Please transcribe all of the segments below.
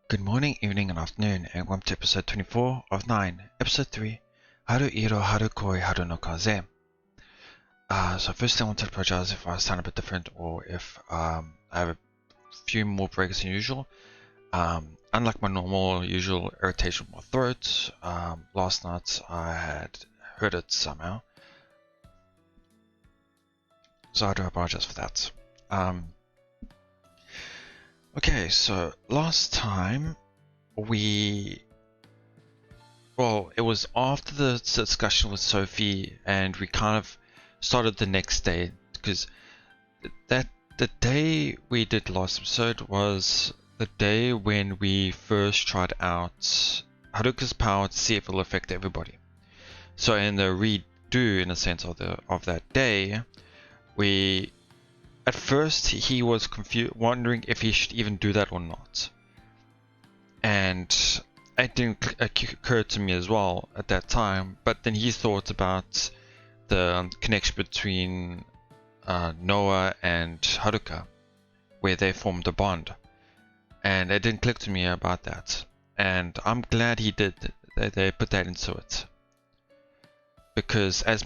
Good morning, evening, and afternoon, and welcome to episode 24 of 9, episode 3,はるいろはるこいはるのかぜ. So firstly I want to apologize if I sound a bit different or if I have a few more breaks than usual. Unlike my normal usual irritation with my throat, last night I had heard it somehow. So I do apologize for that. Okay, so last time it was after the discussion with Sophie, and we kind of started the next day, because the day we did last episode was the day when we first tried out Haruka's power to see if it will affect everybody. So in the redo, in a sense, of that day, at first he was confused, wondering if he should even do that or not, and it didn't occur to me as well at that time. But then he thought about the connection between Noah and Haruka, where they formed a bond, and it didn't click to me about that. And I'm glad he did. They put that into it, because as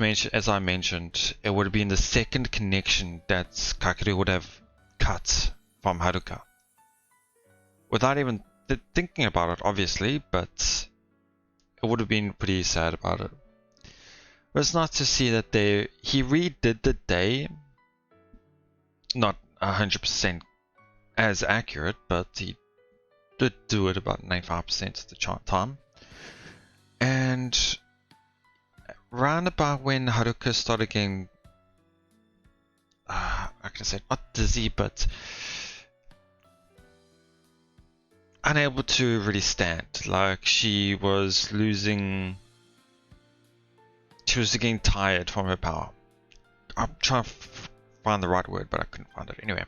I mentioned, it would have been the second connection that Kakeru would have cut from Haruka, without even thinking about it, obviously, but it would have been pretty sad about it. But it's nice to see that he redid the day, not 100% as accurate, but he did do it about 95% of the time. And round about when Haruka started getting, I can say not dizzy, but unable to really stand. Like she was getting tired from her power. I'm trying to find the right word, but I couldn't find it. Anyway,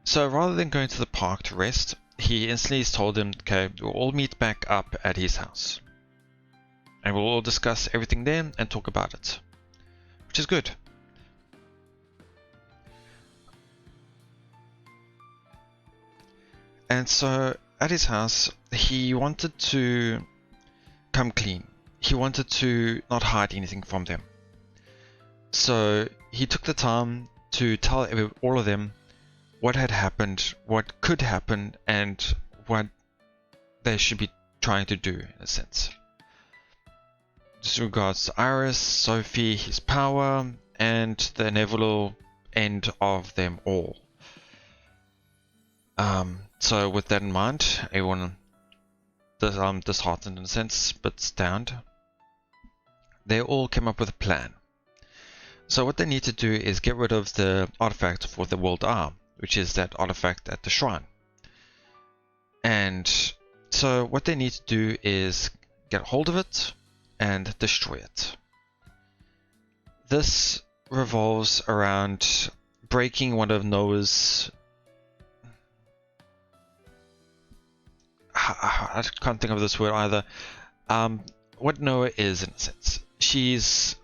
so rather than going to the park to rest, he instantly told him, okay, we'll all meet back up at his house, and we'll all discuss everything there and talk about it, which is good. And so at his house, he wanted to come clean. He wanted to not hide anything from them. So he took the time to tell all of them what had happened, what could happen, and what they should be trying to do, in a sense. Just regards to Iris, Sophie, his power, and the inevitable end of them all. So with that in mind, everyone disheartened in a sense, but stunned, they all came up with a plan. So what they need to do is get rid of the artifact for the World Arm, which is that artifact at the shrine. And so what they need to do is get hold of it and destroy it. This revolves around breaking one of Noah's... I can't think of this word either. What Noah is, in a sense. She's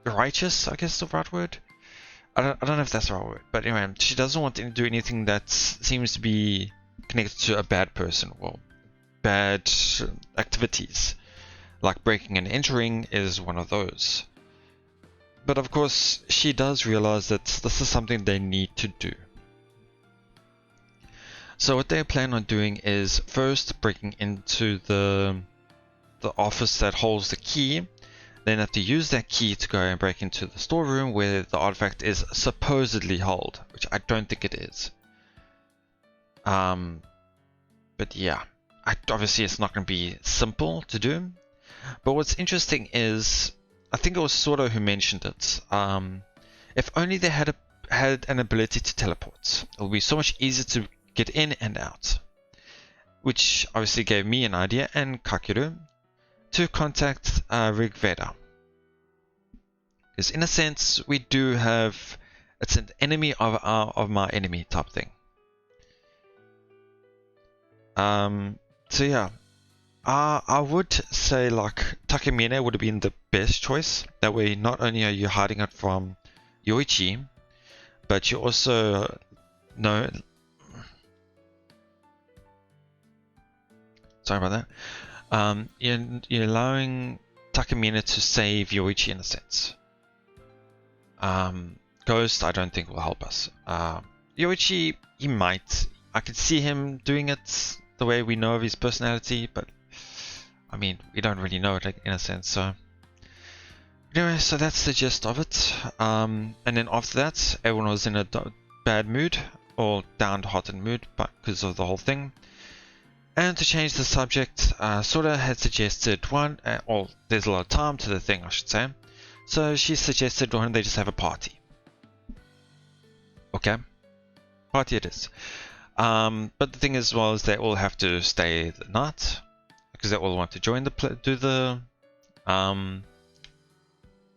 righteous, I guess is the right word. I don't know if that's the right word, but anyway, she doesn't want to do anything that seems to be connected to a bad person or bad activities, like breaking and entering is one of those. But of course, she does realize that this is something they need to do. So what they plan on doing is first breaking into the office that holds the key. Then have to use that key to go and break into the storeroom where the artifact is supposedly held, which I don't think it is. But yeah, obviously it's not going to be simple to do. But what's interesting is, I think it was Soro who mentioned it. If only they had an ability to teleport, it would be so much easier to get in and out, which obviously gave me an idea, and Kakeru, to contact Rigveda. Because in a sense, we do have, it's an enemy of my enemy type thing. So yeah, I would say like Takemine would have been the best choice. That way, not only are you hiding it from Yoichi, but you also Sorry about that. You're allowing Takamina to save Yoichi in a sense. Ghost, I don't think will help us. Yoichi, he might. I could see him doing it the way we know of his personality, but I mean, we don't really know it in a sense, so. Anyway, so that's the gist of it. And then after that, everyone was in a bad mood, or downhearted mood, because of the whole thing. And to change the subject, Sora had suggested there's a lot of time to the thing, I should say. So she suggested why don't they just have a party? Okay, party it is. But the thing is, is they all have to stay the night because they all want to join do the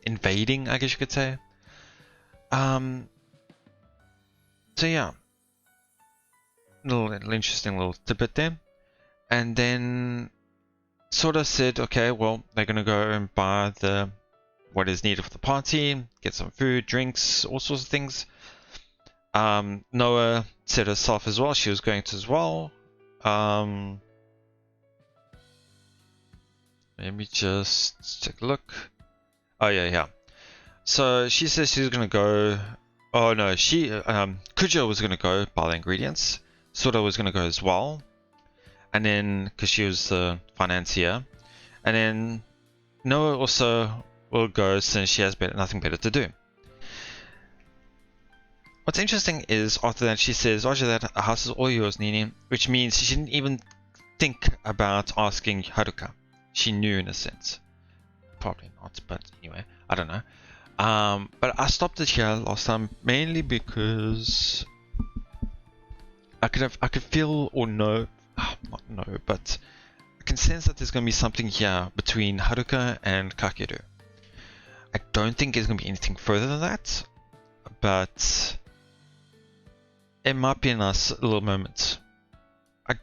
invading, I guess you could say. So yeah, little interesting little tidbit there. And then sort of said, okay, well, they're gonna go and buy what is needed for the party, get some food, drinks, all sorts of things. Noah said herself as well, she was going to as well. Let me just take a look. Oh yeah. So she says she's gonna go. Oh no, Kujo was gonna go buy the ingredients. Sora was gonna go as well. And then, because she was the financier. And then Noah also will go since she has nothing better to do. What's interesting is after that she says, Roger that, a house is all yours, Nini, which means she didn't even think about asking Haruka. She knew in a sense. Probably not, but anyway, I don't know. But I stopped it here last time mainly because I could feel or know, not know, but I can sense that there's going to be something here between Haruka and Kakeru. I don't think there's going to be anything further than that, but it might be a nice little moment. I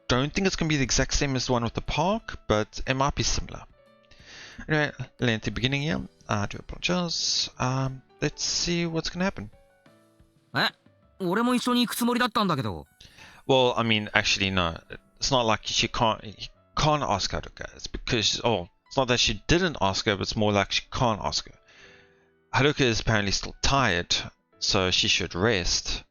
don't think it's going to be the exact same as the one with the park, but it might be similar. Anyway, lengthy beginning here. I do apologize. Let's see what's going to happen. Well, I mean, actually, no. It's not like he can't ask Haruka. It's because, it's not that she didn't ask her, but it's more like she can't ask her. Haruka is apparently still tired, so she should rest.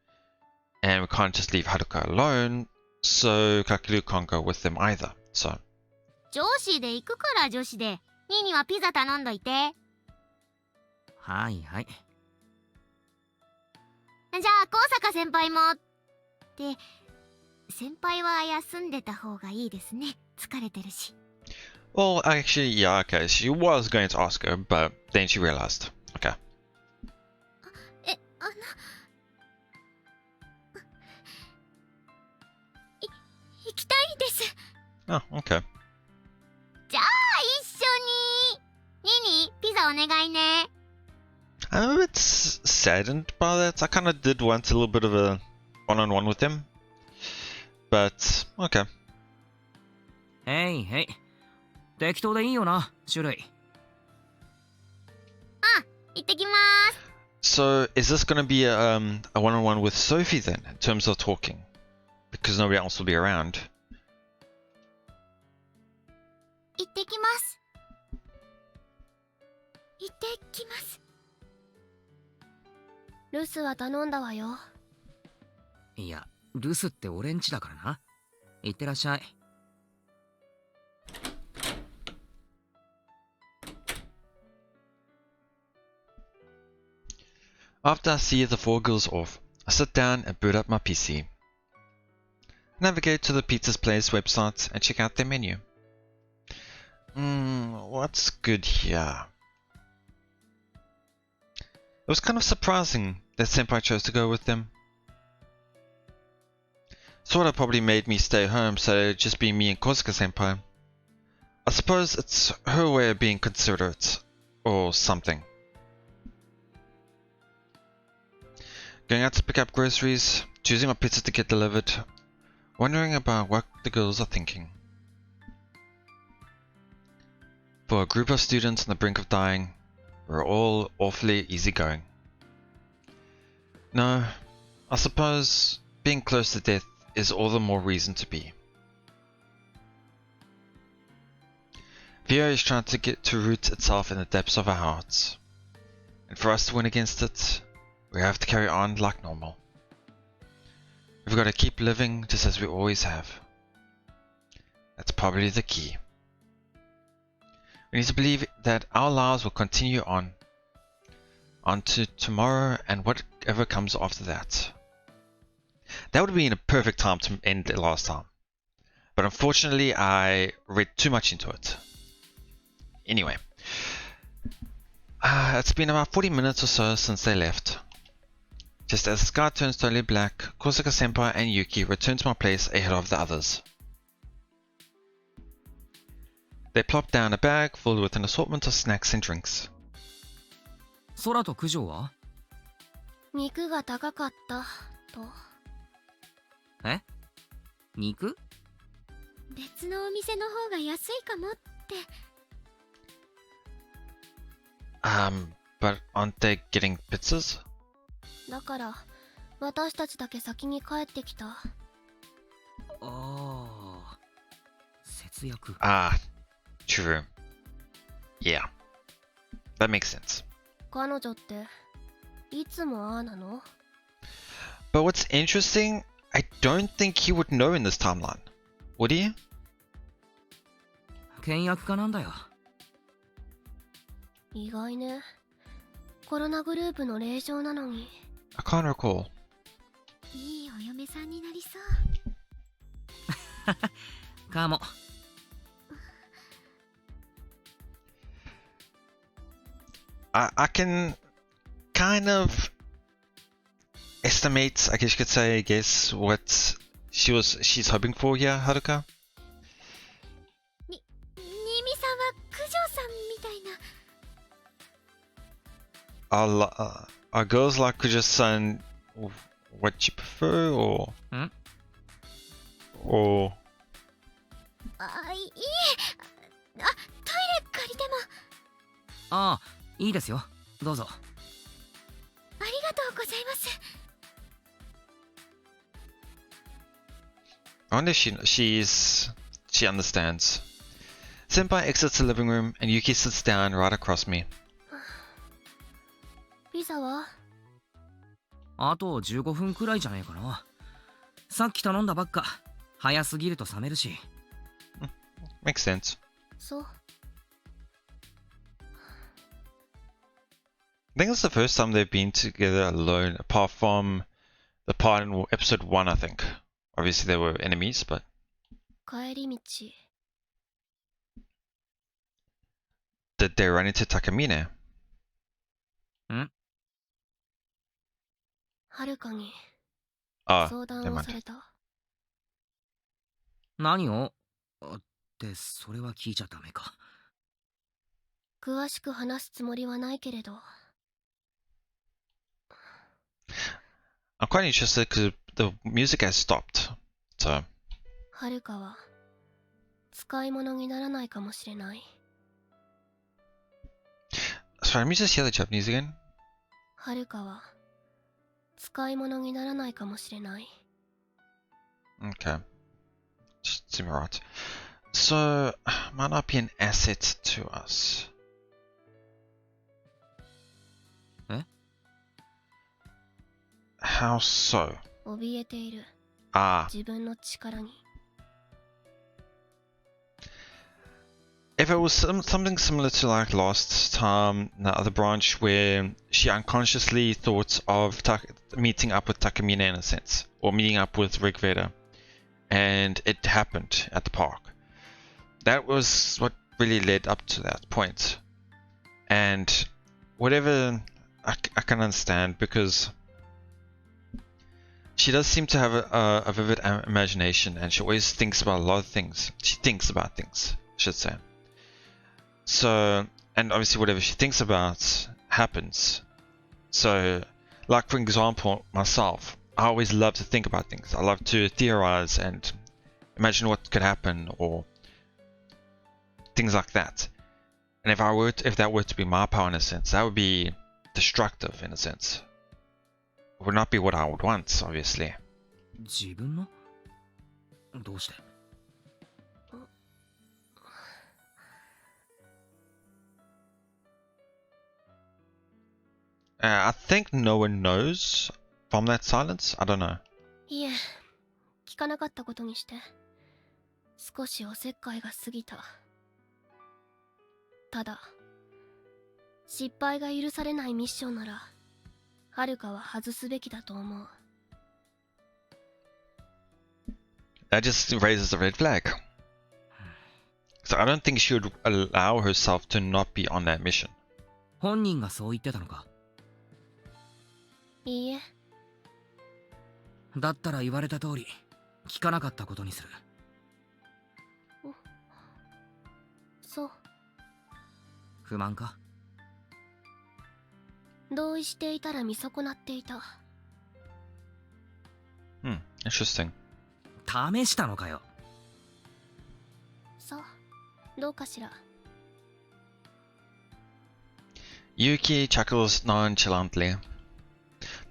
And we can't just leave Haruka alone, so Kakeru can't go with them either, so. 女子で行くから女子で。ニーニはピザ頼んどいて。はいはい。じゃあ、高坂先輩も。って、先輩は休んでた方がいいですね。疲れてるし。Well, actually, yeah, okay. She was going to ask her, but then she realized. Okay. 行きたいです。Oh, okay. じゃあ一緒に。ニーニー、ピザお願いね。I'm a bit saddened by that. I kind of did want a little bit of a one-on-one with him, but okay. Hey, hey. 適当でいいよな、種類。行ってきます。So, is this going to be a one-on-one with Sophie then, in terms of talking? Because nobody else will be around. 行ってきます。行ってきます。留守は頼んだわよ。いや、留守って俺んちだからな。行ってらっしゃい。After I see the 4 girls off, I sit down and boot up my PC. Navigate to the Pizza's Place website and check out their menu. What's good here? It was kind of surprising that Senpai chose to go with them. Sora probably made me stay home, so it'd just be me and Kosuke Senpai. I suppose it's her way of being considerate, or something. Going out to pick up groceries, choosing what pizza to get delivered, wondering about what the girls are thinking. For a group of students on the brink of dying, we're all awfully easygoing. No, I suppose being close to death is all the more reason to be. Fear is trying to get to root itself in the depths of our hearts. And for us to win against it, we have to carry on like normal. We've got to keep living just as we always have. That's probably the key. We need to believe that our lives will continue on to tomorrow and whatever comes after that. That would have been a perfect time to end it last time. But unfortunately, I read too much into it. Anyway. It's been about 40 minutes or so since they left. Just as the sky turns totally black, Kosaka Senpai and Yuki return to my place ahead of the others. They plop down a bag filled with an assortment of snacks and drinks. 空と九条は？肉が高かったと。え？肉？別のお店の方が安いかもって。But aren't they getting pizzas? だから私たちだけ先に帰ってきた。ああ、節約。True. Yeah. That makes sense. 彼女っていつもああなの？ But what's interesting, I don't think he would know in this timeline. Would he? 倹約家なんだよ。意外ね。コロナグループの霊障なのに。I can't recall. いいお嫁さんになりそう。かも。I can kind of estimate, I guess you could say, guess what she's hoping for here, Haruka. 新見さんは九条さんみたいな。Are girls like Kuja-san what you prefer, or? Hmm? Or? いいえ。トイレ借りても。ああ、いいですよ。どうぞ。ありがとうございます。I wonder if she understands. Senpai exits the living room and Yuki sits down right across me. ピザは？あと15分くらいじゃねえかな。さっき頼んだばっか。早すぎると冷めるし。Makes sense. そう。I think it's the first time they've been together alone, apart from the part in episode 1, I think. Obviously they were enemies, but... 帰り道。Did they run into Takamine? ん？はるかに Ah, 相談 never を mind. された。何を？ってそれは聞いちゃダメか。詳しく話すつもりはないけれど。I'm quite interested because the music has stopped, so... はるかは使い物にならないかもしれない。 Sorry, let me just hear the Japanese again. はるかは使い物にならないかもしれない。 Okay. Just seem right. So, might not be an asset to us. え？ How so? 怯えている。 Ah, 自分の力に。 if it was something similar to like last time, the other branch where she unconsciously thought of meeting up with Takamine in a sense, or meeting up with Rigveda, and it happened at the park. That was what really led up to that point. And whatever, I can understand, because she does seem to have a vivid imagination, and she always thinks about a lot of things. She thinks about things, I should say. So, and obviously whatever she thinks about happens. So, like for example, myself, I always love to think about things. I love to theorize and imagine what could happen, or things like that. And if that were to be my power in a sense, that would be destructive in a sense. It would not be what I would want, obviously. 自分の？どうして？ I think no one knows from that silence. I don't know. いえ、聞かなかったことにして少しおせっかいが過ぎた。ただ失敗が許されないミッションならはるかは外すべきだと思う。 That just raises a red flag. So I don't think she would allow herself to not be on that mission. 本人がそう言ってたのか。いいえ。だったら言われた通り聞かなかったことにする。そう。不満か？同意していたら見損なっていた。Interesting. 試したのかよ。さあ、どうかしら。Yuki chuckles nonchalantly.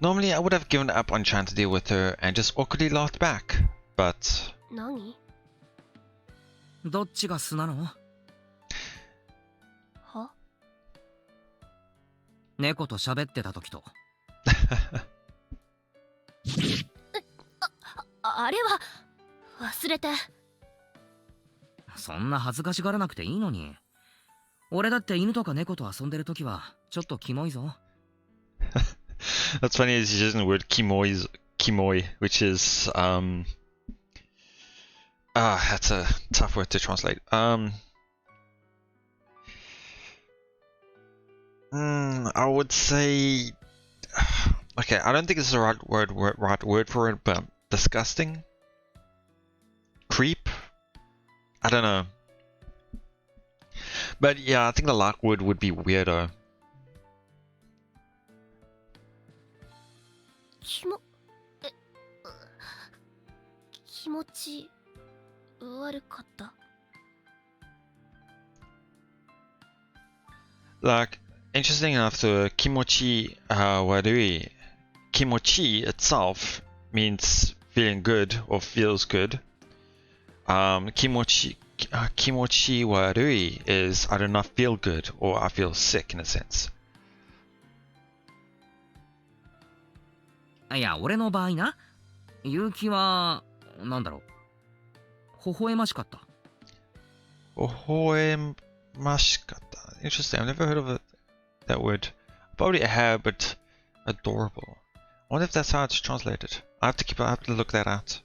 Normally I would have given up on trying to deal with her and just awkwardly laughed back, but... 何？どっちが素なの？は？猫と喋ってた時と。あれは忘れて。そんな恥ずかしがらなくていいのに。俺だって犬とか猫と遊んでる時はちょっとキモいぞ。That's funny is he's using the word kimoi, which is that's a tough word to translate. I would say okay, I don't think it's the right word for it, but disgusting? Creep? I don't know. But yeah, I think the like word would be weirdo. 気持ち悪かった。 Like, interesting enough, the kimochi warui. Kimochi itself means feeling good or feels good. Kimochi warui is I do not feel good or I feel sick in a sense. いや、俺の場合な、結城はなんだろう、微笑ましかった。Ohoemashikata. Interesting. I've never heard of that word. Probably a have, but adorable. I wonder if that's how it's translated. I have to look that out.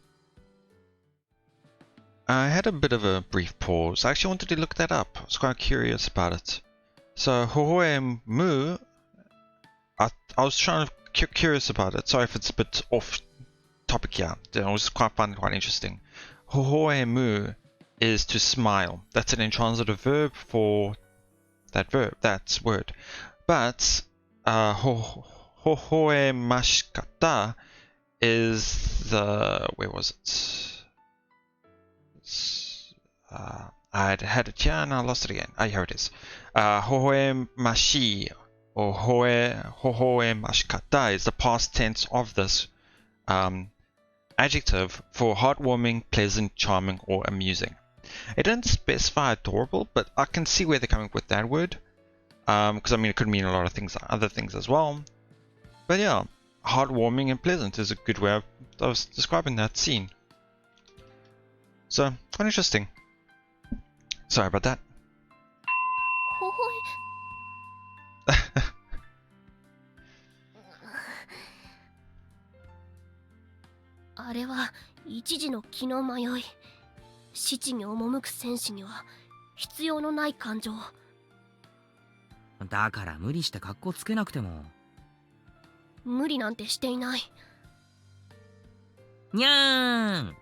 I had a bit of a brief pause. I actually wanted to look that up. I was quite curious about it. So Hohoemu, I was curious about it. Sorry if it's a bit off topic here. I was finding it quite interesting. Hohoemu is to smile. That's an intransitive verb for that word. But hohoemashikata is the, where was it? I had it here and I lost it again. Here it is. Hohoemashi or hohoemashikata is the past tense of this adjective for heartwarming, pleasant, charming, or amusing. It didn't specify adorable, but I can see where they're coming with that word. Because I mean, it could mean a lot of things, other things as well. But yeah, heartwarming and pleasant is a good way of describing that scene. So, quite interesting. Sorry about that. ほほえ。あれは一時の気の迷い。死地に赴く戦士には必要のない感情。だから無理して格好つけなくても。無理なんてしていない。にゃーん。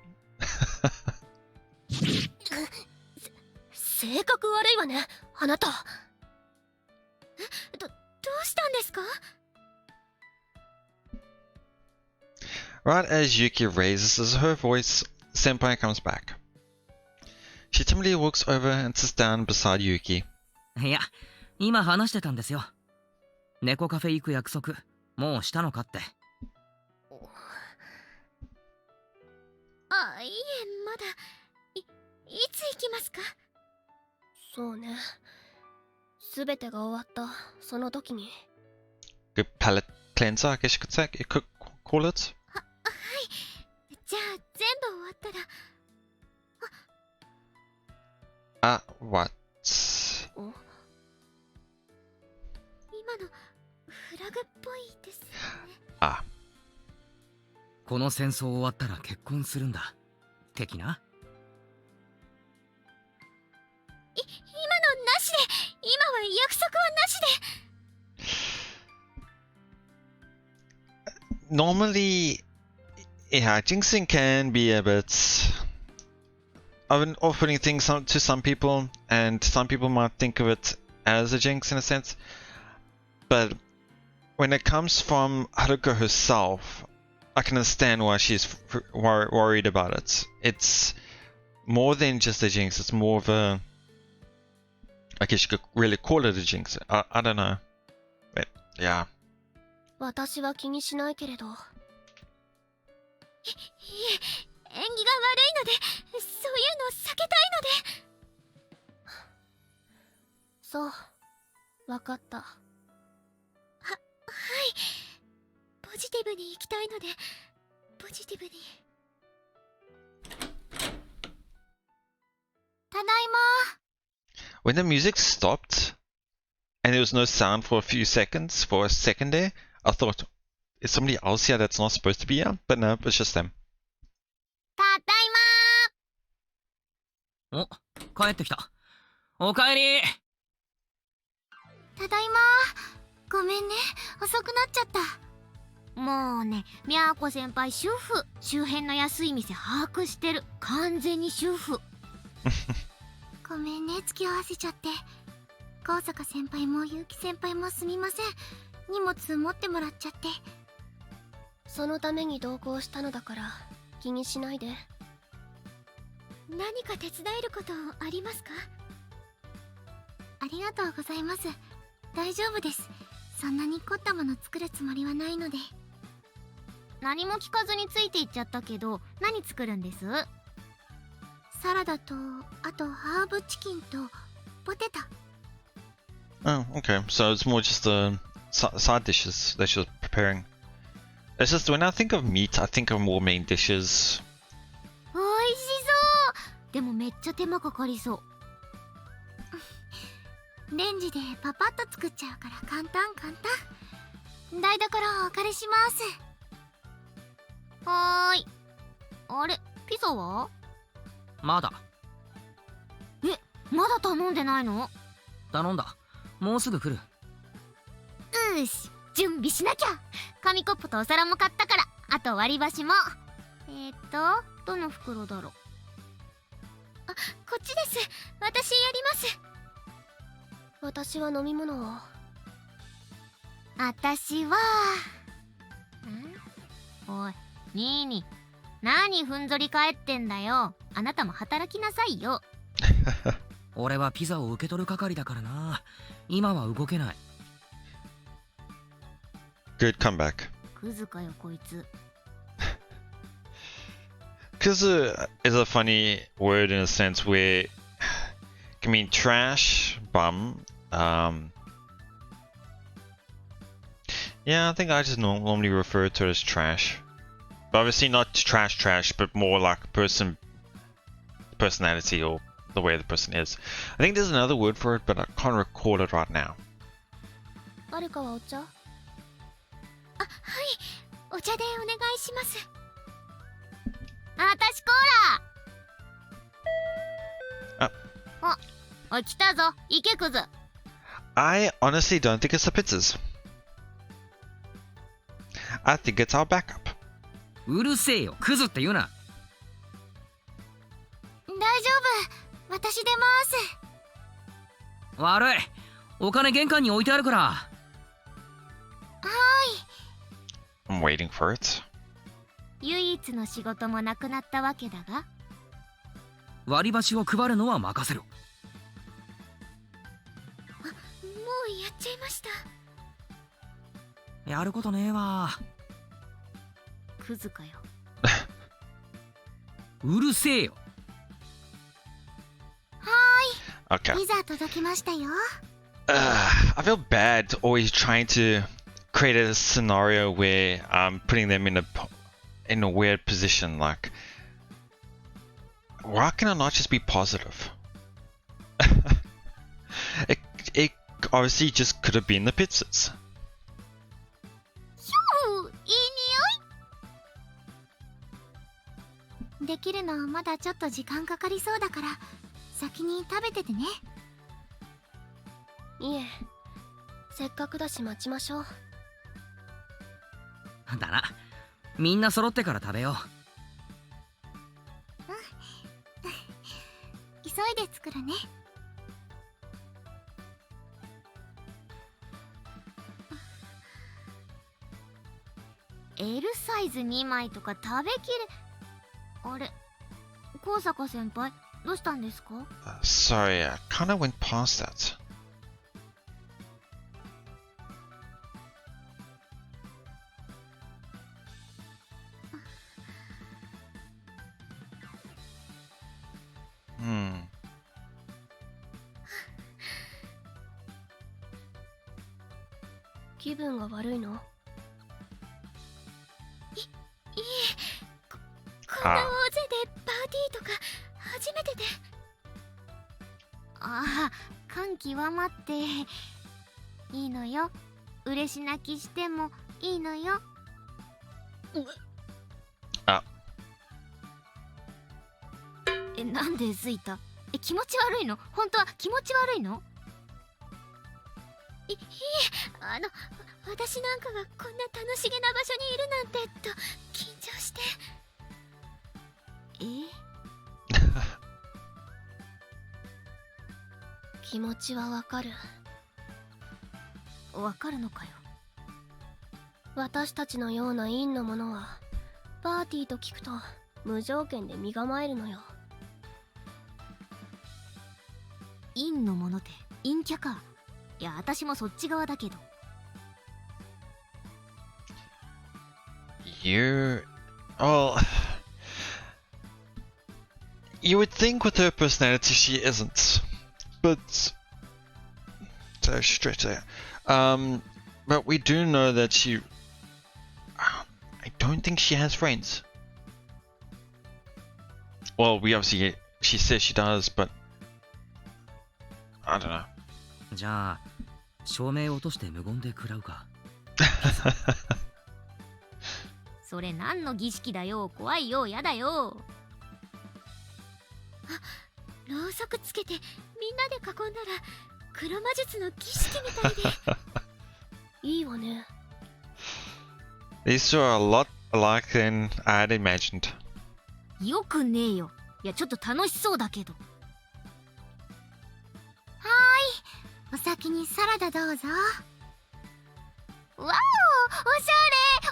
性格悪いわね、あなた。どうしたんですか？ Right as Yuki raises her voice, Senpai comes back. She timidly walks over and sits down beside Yuki. いや、今話してたんですよ。猫カフェ行く約束、もうしたのかって。あ、いえ、まだ。いつ行きますか？そうね。すべてが終わったその時に。 Good palate cleanser, I guess you could say, you could call it. はい。じゃあ全部終わったら What? 今のフラグっぽいですね。この戦争終わったら結婚するんだ的な。今のなしで、今は約束はなしで。Normally, yeah, jinxing can be a bit of an off-putting thing to some people, and some people might think of it as a jinx in a sense. But when it comes from Haruka herself, I can understand why she's worried about it. It's more than just a jinx, it's more of a... I guess you could really call it a jinx. I don't know. But, yeah. 私は気にしないけれど。いえ、縁起が悪いので、そういうの避けたいので。そう、わかった。はい。ポジティブに行きたいので、ポジティブに。ただいま。When the music stopped and there was no sound for a few seconds, for a second there, I thought, is somebody else here that's not supposed to be here? But no, it's just them. ただいお、帰ってきた。おかえり。ま。ただいま。ごめんね、遅くなっちゃった。もうね、みゃーこ先輩主婦。周辺の安い店把握してる。完全に主婦。ごめんね、付き合わせちゃって。高坂先輩も結城先輩もすみません。荷物持ってもらっちゃって。そのために同行したのだから気にしないで。何か手伝えることありますか？ありがとうございます。大丈夫です。そんなに凝ったもの作るつもりはないので。何も聞かずについていっちゃったけど、何作るんです？サラダと、あとハーブチキンとポテト。Oh, okay. So it's more just the side dishes that she was preparing. It's just when I think of meat, I think of more main dishes. おいしそう。でもめっちゃ手間かかりそう。レンジでパパッと作っちゃうから簡単。台所お借りします。はーい。あれ、ピザは？まだ。まだ頼んでないの？頼んだ。もうすぐ来る。し、準備しなきゃ。紙コップとお皿も買ったから、あと割り箸も。どの袋だろう。あ、こっちです。私やります。私は飲み物を。私はおい、ニー何ふんぞり返ってんだよ。あなたも働きなさいよ。俺はピザを受け取る係だからな。今は動けない。Good comeback. クズかよこいつ。Kuzu is a funny word in a sense where it can mean trash, bum. Yeah, I think I just normally refer to it as trash. But obviously not trash, but more like personality or the way the person is. I think there's another word for it, but I can't recall it right now. 誰かはお茶？あ、はい。お茶でお願いします。私コーラ。おい来たぞ。行けクズ。I honestly don't think it's the pizzas. I think it's our backup. うるせえよ、クズって言うな。大丈夫。私出ます。悪い。お金玄関に置いてあるから。はーい。I'm waiting for it. 唯一の仕事もなくなったわけだが。割り箸を配るのは任せろ。もうやっちゃいました。やることねえわ。クズかよ。うるせえよ。はーい。 Okay. ピザ届きましたよ。I feel bad always trying to create a scenario where I'm putting them in a weird position. Like, why can I not just be positive? it obviously just could have been the pizzas. ひょー、いい匂い。できるのまだちょっと時間かかりそうだから先に食べててね。いえ、せっかくだし待ちましょう。だな。みんな揃ってから食べよう。急いで作るね。L サイズ2枚とか食べきれ。あれ、高坂先輩どうしたんですか？ Sorry, I kind of went past that. Hmm. 気分が悪いの？いえ、こんな大勢でパーティーとか初めてで。ああ、感極まっていいのよ。嬉し泣きしてもいいのよ。あ、なんでついた？気持ち悪いの？本当は気持ち悪いの？いえ、私なんかがこんな楽しげな場所にいるなんてと緊張して。気持ちはわかる。わかるのかよ。私たちのような陰の者はパーティーと聞くと無条件で身構えるのよ。陰のものって陰キャか。いや、私もそっち側だけど。Well, you would think with her personality she isn't, but so stretch there. But we do know that she. I don't think she has friends. Well, she says she does, but I don't know. じゃあ照明落として無言で食らうか。それ何の儀式だよ。怖いよ。やだよ。あ、ろうそくつけてみんなで囲んだら黒魔術の儀式みたいで。いいわね。These two are a lot alike than I had imagined. よくねえよ。いや、ちょっと楽しそうだけど。はーい、お先にサラダどうぞ。わお、おしゃれ、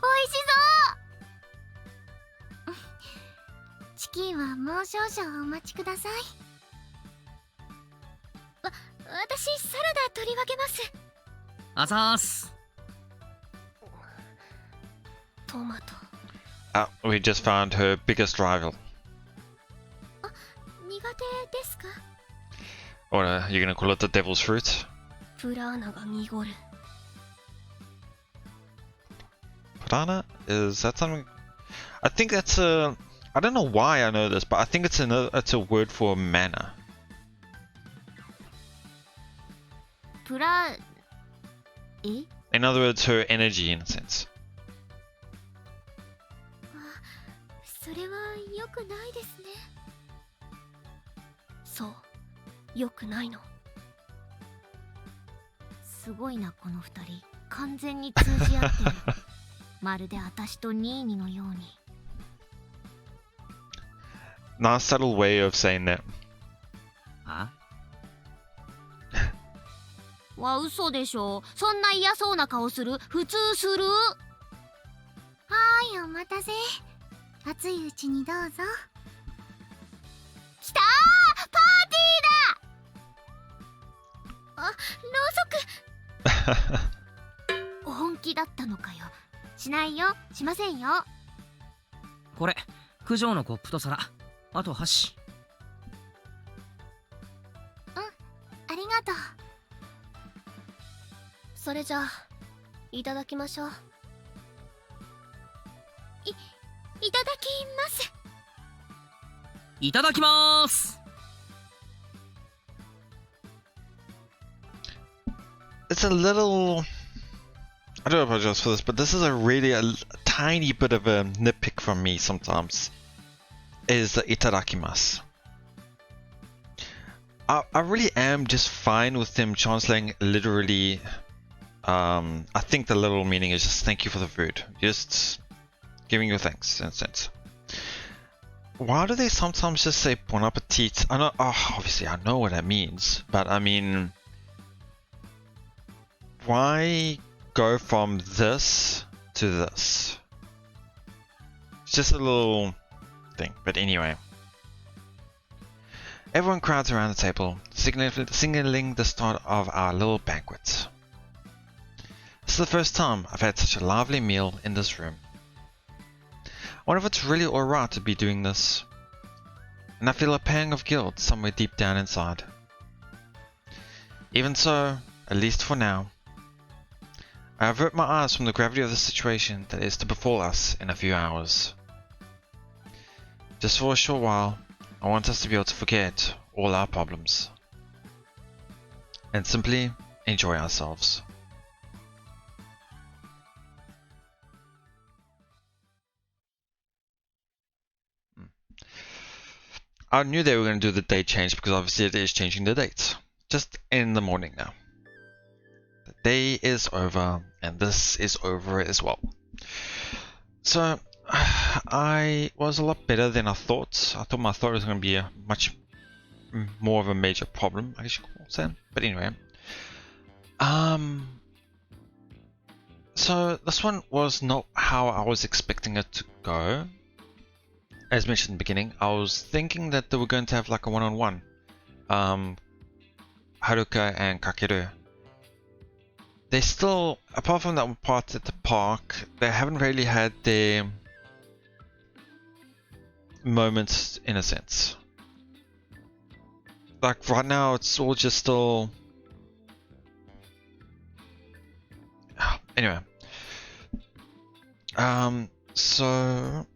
おいしそう。チキンはもう少々お待ちください。私サラダ取り分けます。あざーす。トマト。We just found her biggest rival. 苦手ですか？ Or you're gonna call it the devil's fruit? プラーナが濁る。Piranha? Is that something? I think that's a. I don't know why I know this, but I think it's a word for mana. プラえ In other words, her energy in a sense. それは良くないですね。そう、よくないの。すごいな、この二人。完全に通じ合ってる。まるで私とニーニのように。Nice subtle way of saying that. あ？わ、嘘でしょ。そんな嫌そうな顔する？普通する？はーい、お待たせ。熱いうちにどうぞ。きたー！パーティーだ！あ、ろうそく。本気だったのかよ。しないよ。しませんよ。これ九条のコップと皿、あと箸。ありがとう。それじゃあいただきましょう。いただきます。いただきます。 It's a little... I do apologize for this, but this is a tiny bit of a nitpick from me sometimes. Is the itadakimasu. I really am just fine with them translating literally. I think the literal meaning is just thank you for the food. Just giving you thanks in a sense. Why do they sometimes just say bon appetit? I know, obviously I know what that means, but I mean, why go from this to this? It's just a little thing, but anyway. Everyone crowds around the table, signaling the start of our little banquet. This is the first time I've had such a lively meal in this room. I wonder if it's really alright to be doing this. And I feel a pang of guilt somewhere deep down inside. Even so, at least for now, I avert my eyes from the gravity of the situation that is to befall us in a few hours. Just for a short while, I want us to be able to forget all our problems and simply enjoy ourselves. I knew they were going to do the date change because obviously it is changing the dates. Just in the morning now. The day is over and this is over as well. So I was a lot better than I thought. I thought my throat was going to be a much more of a major problem, I guess you could say. But anyway. So this one was not how I was expecting it to go. As mentioned in the beginning, I was thinking that they were going to have like a one-on-one. Haruka and Kakeru. They still, apart from that part at the park, they haven't really had their moments in a sense. Like right now, it's all just still. Anyway. So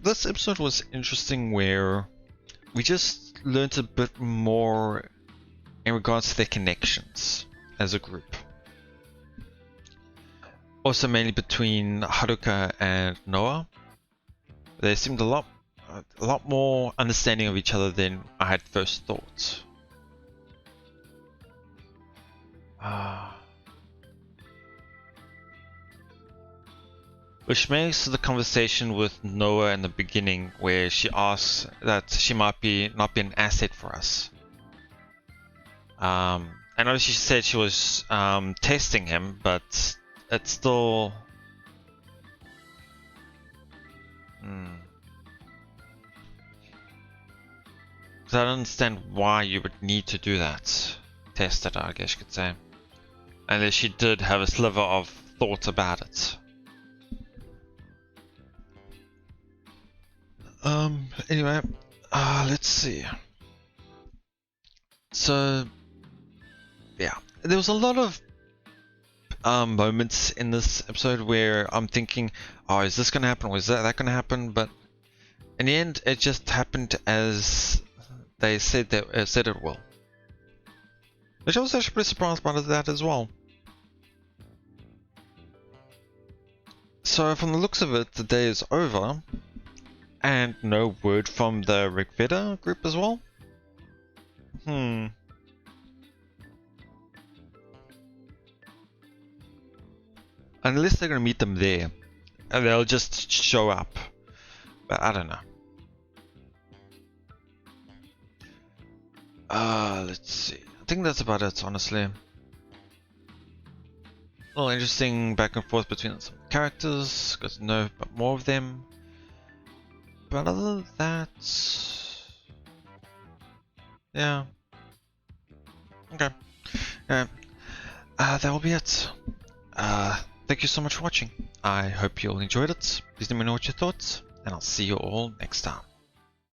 this episode was interesting where we just learned a bit more in regards to their connections as a group. Also mainly between Haruka and Noah. They seemed a lot more understanding of each other than I had first thought. Which makes the conversation with Noah in the beginning where she asks that she might not be an asset for us. And obviously she said she was testing him, but it's still... Because I don't understand why you would need to do that. Test it, I guess you could say. Unless she did have a sliver of thought about it. Anyway, let's see. So, yeah, there was a lot of moments in this episode where I'm thinking, oh, is this gonna happen or is that gonna happen? But in the end, it just happened as they said it will. Which I was actually pretty surprised by that as well. So from the looks of it, the day is over. And no word from the Rigveda group as well? Unless they're gonna meet them there. And they'll just show up. But I don't know. Let's see. I think that's about it, honestly. A little interesting back and forth between some characters. Got to know more of them. But other than that, yeah. Okay. That will be it. Thank you so much for watching. I hope you all enjoyed it. Please let me know what you thought, and I'll see you all next time.